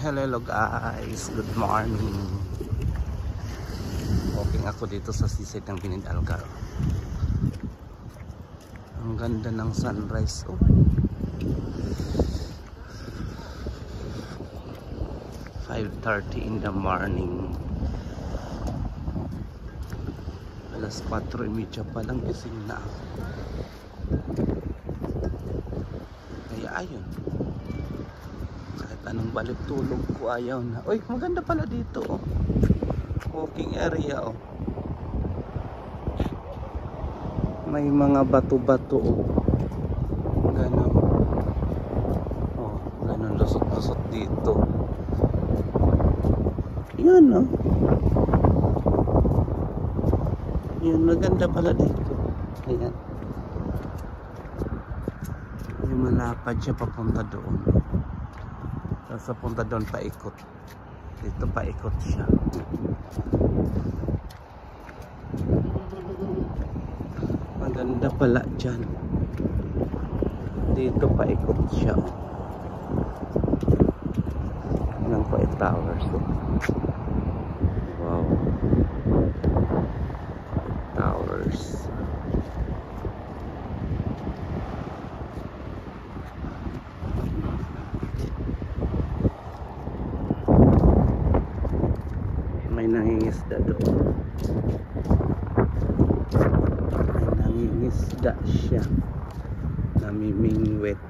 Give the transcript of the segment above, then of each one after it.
Hello guys, good morning. Walking ako dito sa seaside ng Binid Algar. Ang ganda ng sunrise. Oh. 5:30 in the morning. Alas 4:30 pa lang gising na ako. Kaya ayun, kahit anong balik tulog ko ayaw na. Uy, maganda pala dito oh. Walking area oh. May mga bato-bato oh. Ganon. Oh, ganon lusot-lusot dito. Yan oh. Yan, maganda pala dito. Ayan. Yung malapad siya papunta doon. Tapos papunta doon paikot. Dito paikot siya. Maganda pala dyan. Dito paikot siya. Ng Quiet Towers. Wow. Towers. May nangingisda doon. May nangingisda siya. Namimingwit.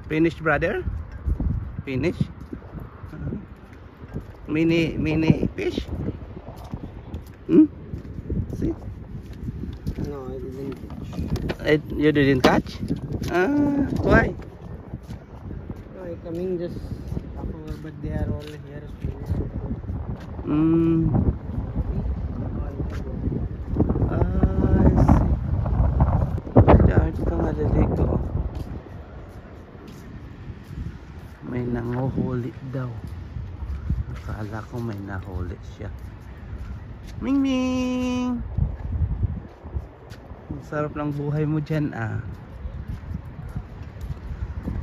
Finish, brother? Finish? Mini fish? Hmm? See? No, I didn't catch. You didn't catch? Why? No, I coming just after, but they are all here. I see. Diyan ka nga dito. May nanguhuli daw. Akala ko may nahuli siya. Ming Ming! Ang sarap ng buhay mo dyan ah.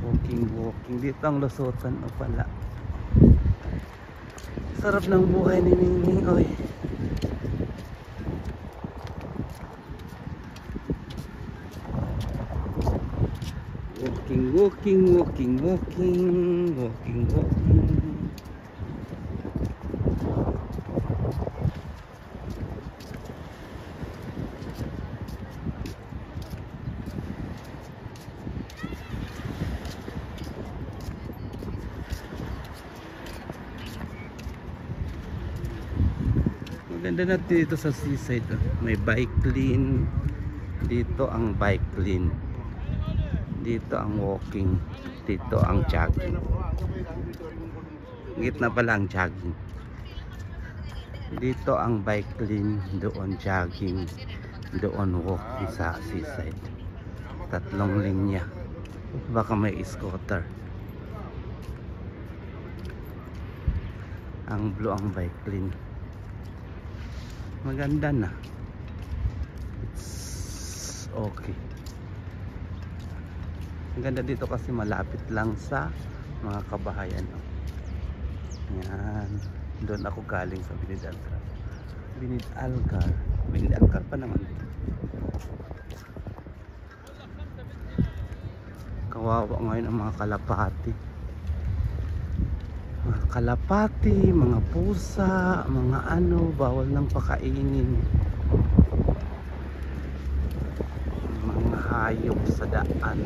Walking. Dito ang lusutan o pala. Sarap ng buhay ni Ming Ming. Oy. Walking. Maganda na dito sa seaside. May bike lane. Dito ang bike lane. Dito ang walking. Dito ang jogging. Gitna pala ang jogging. Dito ang bike lane. Doon jogging. Doon walking sa seaside. Tatlong linya. Baka may scooter. Ang blue ang bike lane. Maganda na. It's okay. Ang ganda dito kasi malapit lang sa mga kabahayan. Yan. Doon ako galing sa Binid Algar. Binid Algar pa naman. Kawawa ngayon ang mga kalapati. Mga kalapati, mga pusa, mga ano, bawal nang pakainin. Mga hayop sa daan.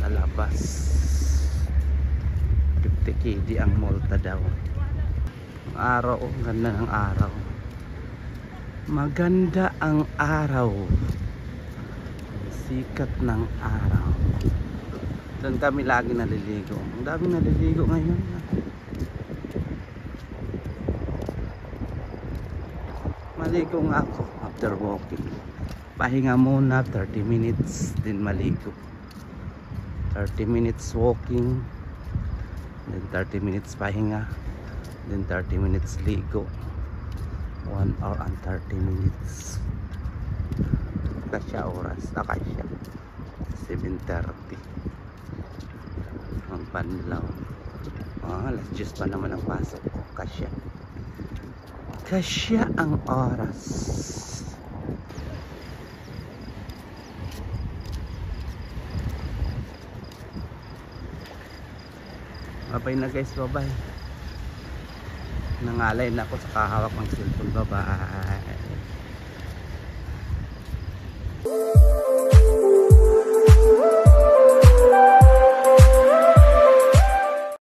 Sa labas 50 KD ang multa daw. Ang araw, ganda ng araw. Maganda ang araw. Sikat ng araw. Doon kami lagi naliligo. Ang daming naliligo ngayon. Maligo nga ako after walking. Pahinga muna 30 minutes din maligo. 30 minutes walking, then 30 minutes pahinga, Then 30 minutes ligo. 1 hour and 30 minutes. Kasya oras. Kasya. 7:30. Ang panlaw. Alas 10 pa naman ang pasok ko. Kasya. Kasya ang oras. Bye na guys, bye. Nangalay na ako sa kahawak ng cellphone. Bye.